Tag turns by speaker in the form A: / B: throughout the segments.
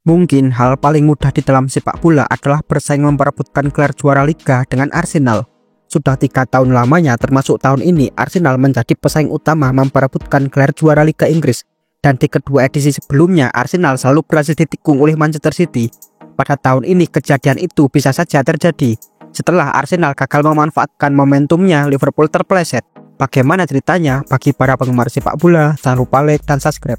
A: Mungkin hal paling mudah di dalam sepak bola adalah bersaing memperebutkan gelar juara Liga dengan Arsenal. Sudah 3 tahun lamanya, termasuk tahun ini, Arsenal menjadi pesaing utama memperebutkan gelar juara Liga Inggris. Dan di kedua edisi sebelumnya, Arsenal selalu berhasil ditikung oleh Manchester City. Pada tahun ini, kejadian itu bisa saja terjadi. Setelah Arsenal gagal memanfaatkan momentumnya, Liverpool terpeleset. Bagaimana ceritanya? Bagi para penggemar sepak bola, jangan lupa like dan subscribe.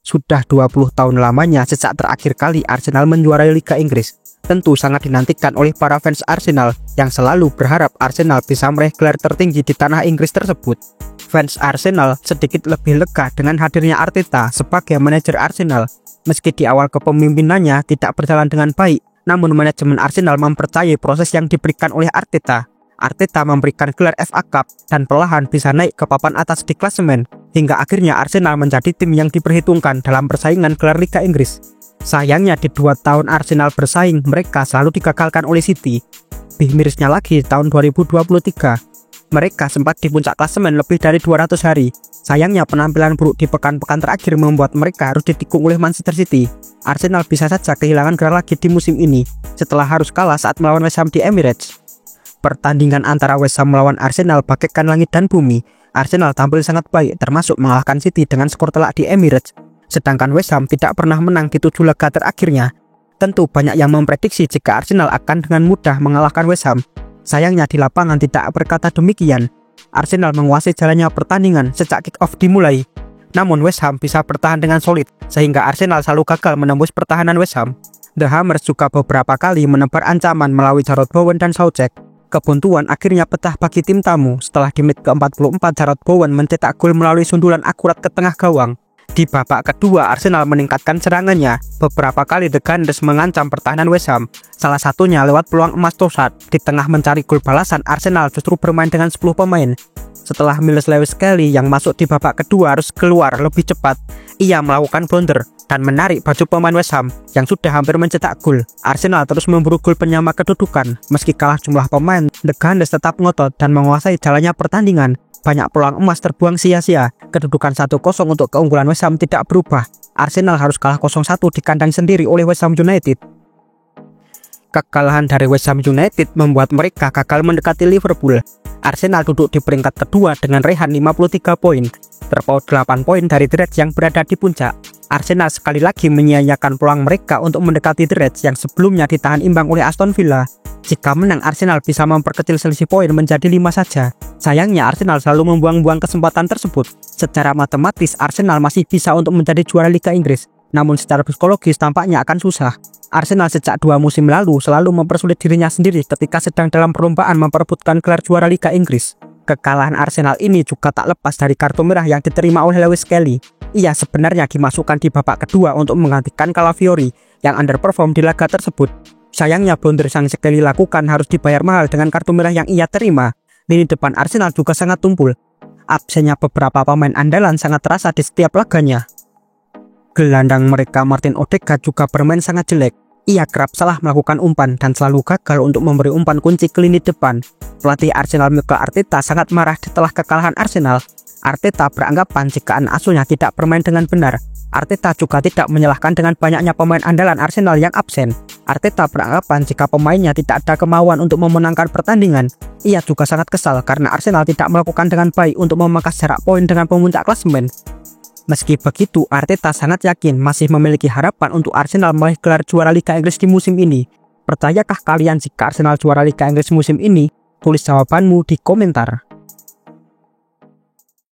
A: Sudah 20 tahun lamanya sejak terakhir kali Arsenal menjuarai Liga Inggris. Tentu sangat dinantikan oleh para fans Arsenal yang selalu berharap Arsenal bisa meraih gelar tertinggi di tanah Inggris tersebut. Fans Arsenal sedikit lebih lega dengan hadirnya Arteta sebagai manajer Arsenal. Meski di awal kepemimpinannya tidak berjalan dengan baik, namun manajemen Arsenal mempercayai proses yang diberikan oleh Arteta. Arteta memberikan gelar FA Cup dan perlahan bisa naik ke papan atas di klasemen, hingga akhirnya Arsenal menjadi tim yang diperhitungkan dalam persaingan gelar Liga Inggris. Sayangnya di 2 tahun Arsenal bersaing, mereka selalu digagalkan oleh City. Lebih mirisnya lagi tahun 2023, mereka sempat di puncak klasemen lebih dari 200 hari. Sayangnya penampilan buruk di pekan-pekan terakhir membuat mereka harus ditikung oleh Manchester City. Arsenal bisa saja kehilangan gelar lagi di musim ini, setelah harus kalah saat melawan West Ham di Emirates. Pertandingan antara West Ham melawan Arsenal bagaikan langit dan bumi. Arsenal tampil sangat baik, termasuk mengalahkan City dengan skor telak di Emirates. Sedangkan West Ham tidak pernah menang di 7 laga terakhirnya. Tentu banyak yang memprediksi jika Arsenal akan dengan mudah mengalahkan West Ham. Sayangnya di lapangan tidak berkata demikian. Arsenal menguasai jalannya pertandingan sejak kick-off dimulai. Namun West Ham bisa bertahan dengan solid, sehingga Arsenal selalu gagal menembus pertahanan West Ham. The Hammers juga beberapa kali menebar ancaman melalui Jarrod Bowen dan Soucek. Kebuntuan akhirnya pecah bagi tim tamu setelah di menit ke-44 Jarrod Bowen mencetak gol melalui sundulan akurat ke tengah gawang. Di babak kedua, Arsenal meningkatkan serangannya. Beberapa kali The Gunners mengancam pertahanan West Ham, salah satunya lewat peluang emas Trossard. Di tengah mencari gol balasan, Arsenal justru bermain dengan 10 pemain. Setelah Miles-Lewis Skelly yang masuk di babak kedua harus keluar lebih cepat, ia melakukan blunder dan menarik baju pemain West Ham yang sudah hampir mencetak gol. Arsenal terus memburu gol penyama kedudukan. Meski kalah jumlah pemain, The Gunners tetap ngotot dan menguasai jalannya pertandingan. Banyak peluang emas terbuang sia-sia. Kedudukan 1-0 untuk keunggulan West Ham tidak berubah. Arsenal harus kalah 0-1 di kandang sendiri oleh West Ham United. Kekalahan dari West Ham United membuat mereka gagal mendekati Liverpool. Arsenal duduk di peringkat kedua dengan raihan 53 poin, terpaut 8 poin dari The Reds yang berada di puncak. Arsenal sekali lagi menyia-nyiakan peluang mereka untuk mendekati The Reds yang sebelumnya ditahan imbang oleh Aston Villa. Jika menang, Arsenal bisa memperkecil selisih poin menjadi 5 saja. Sayangnya Arsenal selalu membuang-buang kesempatan tersebut. Secara matematis, Arsenal masih bisa untuk menjadi juara Liga Inggris, namun secara psikologis tampaknya akan susah. Arsenal sejak 2 musim lalu selalu mempersulit dirinya sendiri ketika sedang dalam perlombaan memperebutkan gelar juara Liga Inggris. Kekalahan Arsenal ini juga tak lepas dari kartu merah yang diterima oleh Lewis Skelly. Ia sebenarnya dimasukkan di babak kedua untuk menggantikan Calafiori yang underperform di laga tersebut. Sayangnya blunder yang Skelly lakukan harus dibayar mahal dengan kartu merah yang ia terima. Lini depan Arsenal juga sangat tumpul. Absennya beberapa pemain andalan sangat terasa di setiap laganya. Gelandang mereka Martin Odegaard juga bermain sangat jelek. Ia kerap salah melakukan umpan dan selalu gagal untuk memberi umpan kunci ke lini depan. Pelatih Arsenal Mikel Arteta sangat marah setelah kekalahan Arsenal. Arteta beranggapan jika anak asuhnya tidak bermain dengan benar. Arteta juga tidak menyalahkan dengan banyaknya pemain andalan Arsenal yang absen. Arteta beranggapan jika pemainnya tidak ada kemauan untuk memenangkan pertandingan. Ia juga sangat kesal karena Arsenal tidak melakukan dengan baik untuk memangkas jarak poin dengan pemuncak klasemen. Meski begitu, Arteta sangat yakin masih memiliki harapan untuk Arsenal meraih gelar juara Liga Inggris di musim ini. Percayakah kalian jika Arsenal juara Liga Inggris musim ini? Tulis jawabanmu di komentar.